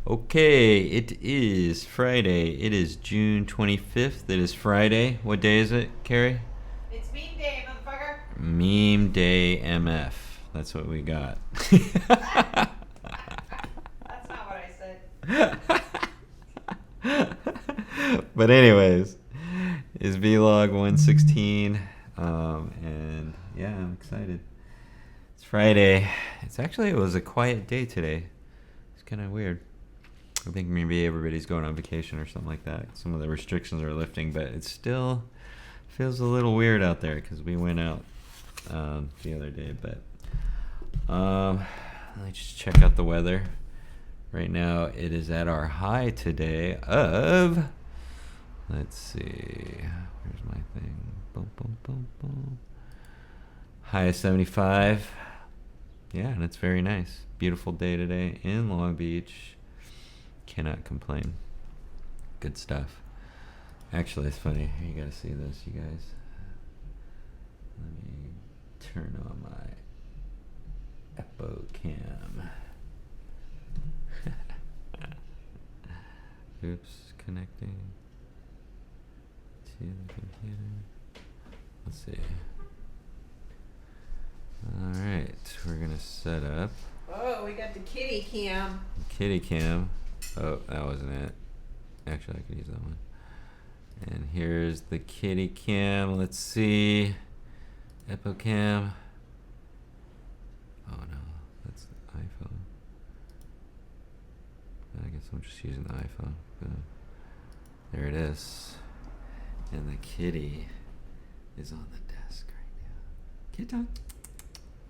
Okay, it is Friday. It is June 25th. It is Friday. What day is it, Carrie? It's meme day, motherfucker. Meme Day MF. That's what we got. That's not what I said. But anyways, it's vlog 116. And yeah, I'm excited. It's Friday. It was a quiet day today. It's kind of weird. I think maybe everybody's going on vacation or something like that. Some of the restrictions are lifting, but it still feels a little weird out there because we went out the other day. But let me just check out the weather. Right now, it is at our high today of, let's see, where's my thing? Boom, boom, boom, boom. High of 75. Yeah, and it's very nice. Beautiful day today in Long Beach. Cannot complain. Good stuff. Actually, it's funny. You gotta see this, you guys. Let me turn on my Epo cam. Oops, connecting to the computer. Let's see. Alright, we're gonna set up Oh, we got the kitty cam. kitty cam. Oh, that wasn't it. Actually, I could use that one. And here's the kitty cam. Let's see. Epo cam. Oh no, that's the iPhone. I guess I'm just using the iPhone. There it is. And the kitty is on the desk right now. Kitty time.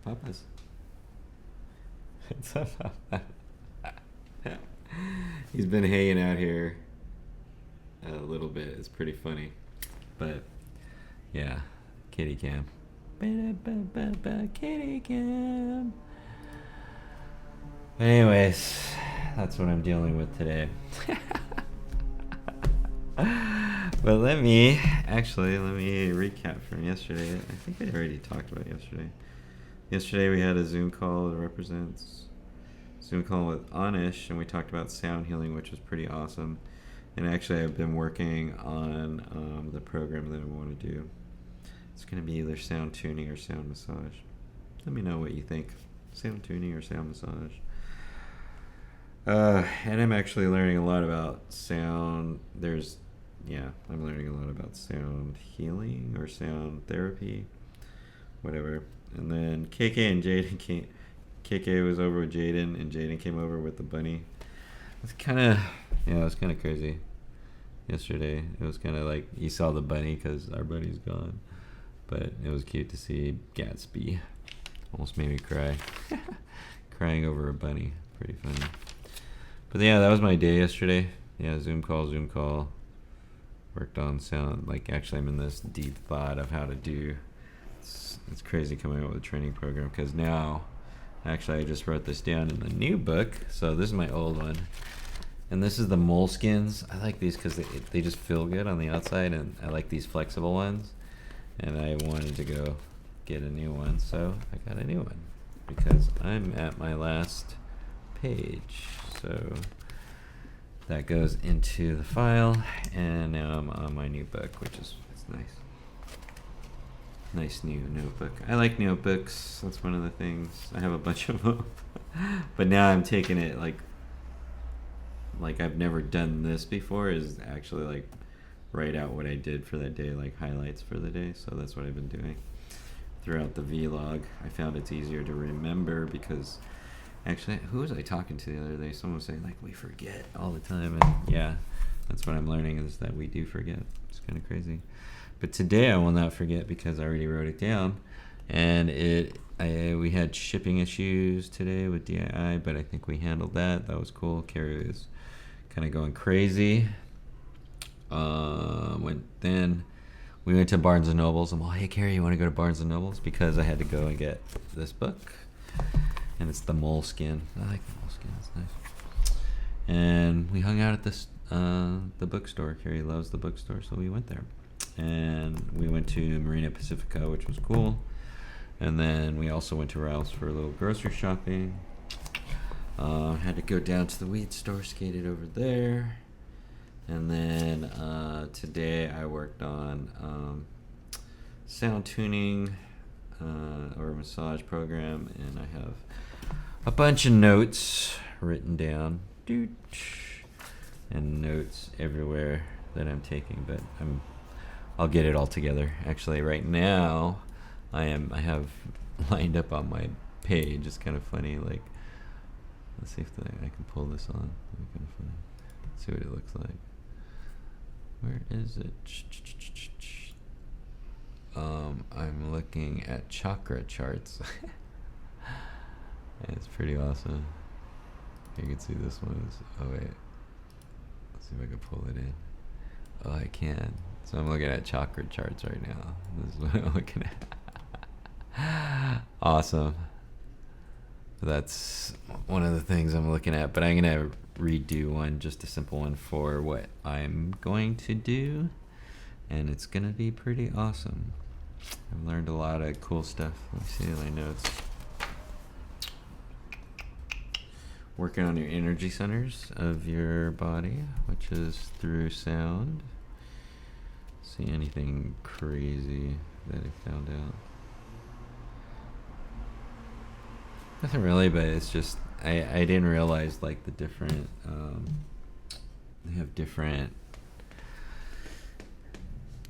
Papa's. What's up, Papa? He's been hanging out here a little bit. It's pretty funny. But, yeah. Kitty cam. Kitty cam. Anyways, that's what I'm dealing with today. But let me recap from yesterday. I think I already talked about yesterday. Yesterday we had a Zoom call that represents Zoom call with Anish, and we talked about sound healing, which was pretty awesome. And actually I've been working on the program that I want to do. It's going to be either sound tuning or sound massage. Let me know what you think. Sound tuning or sound massage. And I'm actually learning a lot about sound. I'm learning a lot about sound healing or sound therapy, whatever. And then KK and Jaden came. KK was over with Jaden, and Jaden came over with the bunny. It was kind of crazy. Yesterday, it was kind of like you saw the bunny because our bunny's gone, but it was cute to see Gatsby. Almost made me cry, crying over a bunny. Pretty funny. But yeah, that was my day yesterday. Yeah, Zoom call. Worked on sound. Like, actually, I'm in this deep thought of how to do. It's crazy coming up with a training program because now, actually, I just wrote this down in the new book. So this is my old one, and this is the moleskins. I like these because they just feel good on the outside, and I like these flexible ones. And I wanted to go get a new one, so I got a new one because I'm at my last page. So that goes into the file, and now I'm on my new book, it's nice. Nice new notebook. I like notebooks. That's one of the things. I have a bunch of them. But now I'm taking it like I've never done this before, is actually like write out what I did for that day, like highlights for the day. So that's what I've been doing throughout the vlog. I found it's easier to remember because actually, who was I talking to the other day? Someone was saying, like, we forget all the time. And yeah, that's what I'm learning, is that we do forget. It's kind of crazy. But today I will not forget because I already wrote it down. And we had shipping issues today with DII, but I think we handled that. That was cool. Carrie was kind of going crazy. Then we went to Barnes & Noble's. I'm like, hey, Carrie, you want to go to Barnes & Noble's? Because I had to go and get this book. And it's the moleskin. I like the moleskin. It's nice. And we hung out at the bookstore. Carrie loves the bookstore, so we went there. And we went to Marina Pacifica, which was cool. And then we also went to Ralph's for a little grocery shopping. Had to go down to the weed store, skated over there. And then today I worked on sound tuning or massage program, and I have a bunch of notes written down, and notes everywhere that I'm taking, but I'll get it all together. Actually, right now I have lined up on my page. It's kind of funny. Like, let's see if I can pull this on. It'll be kind of funny. Let's see what it looks like. Where is it? I'm looking at chakra charts. And it's pretty awesome. You can see this one is. Oh wait. Let's see if I can pull it in. Oh, I can. So I'm looking at chakra charts right now. This is what I'm looking at. Awesome. That's one of the things I'm looking at, but I'm gonna redo one, just a simple one for what I'm going to do, and it's gonna be pretty awesome. I've learned a lot of cool stuff. Let me see my notes. Working on your energy centers of your body, which is through sound. See anything crazy that I found out? Nothing really, but it's just I didn't realize like the different they have different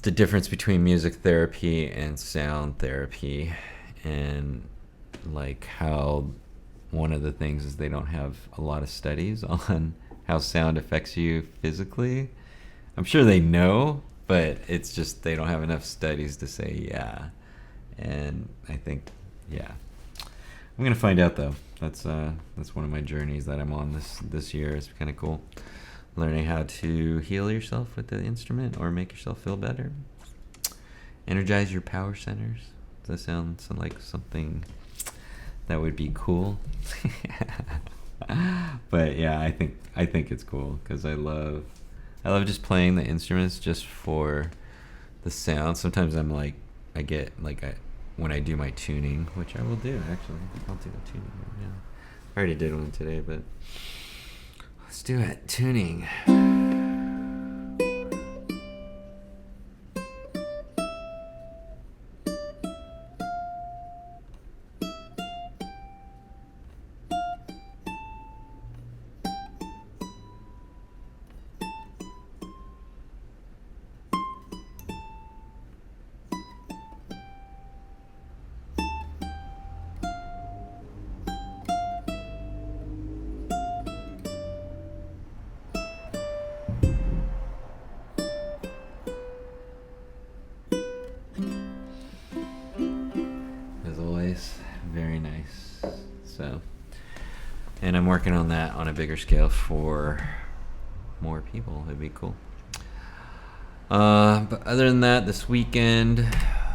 the difference between music therapy and sound therapy, and like how one of the things is they don't have a lot of studies on how sound affects you physically. I'm sure they know, but it's just they don't have enough studies to say yeah. And I think I'm gonna find out though. That's one of my journeys that I'm on this year. It's kind of cool, learning how to heal yourself with the instrument or make yourself feel better. Energize your power centers. Does that sound like something that would be cool? But yeah, I think it's cool because I love just playing the instruments just for the sound. Sometimes I'm like when I do my tuning, which I will do actually. I'll do the tuning right now. I already did one today, but let's do it. Tuning. Very nice. So, and I'm working on that on a bigger scale for more people. It'd be cool. But other than that, this weekend,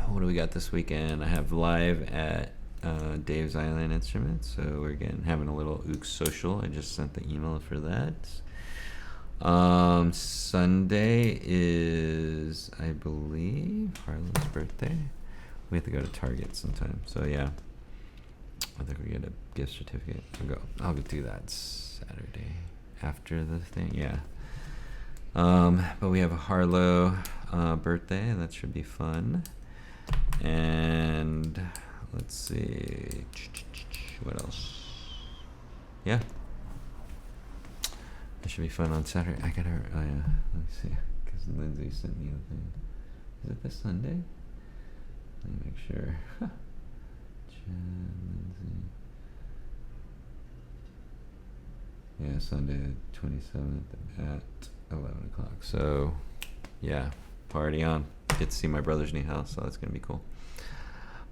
what do we got this weekend? I have live at Dave's Island Instruments, so we're having a little Ooks social. I just sent the email for that. Sunday is, I believe, Harlan's birthday. We have to go to Target sometime. So yeah, I think we get a gift certificate. I'll go do that Saturday after the thing. Yeah. But we have a Harlow birthday. That should be fun. And let's see, what else? Yeah, that should be fun on Saturday. Oh yeah, let me see, because Lindsay sent me a thing. Is it this Sunday? Let me make sure. Lindsay. Yeah, Sunday the 27th at 11 o'clock. So, yeah, party on. Get to see my brother's new house, so that's going to be cool.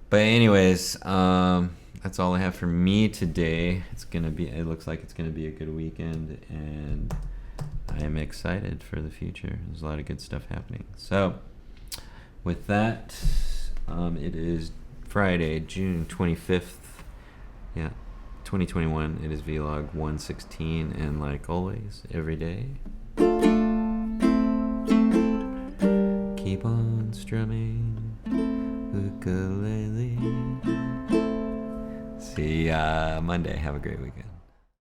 But anyways, that's all I have for me today. It looks like it's going to be a good weekend, and I am excited for the future. There's a lot of good stuff happening. So, with that, it is Friday, June 25th. Yeah, 2021. It is vlog 116, and like always, every day, keep on strumming ukulele. See ya Monday. Have a great weekend.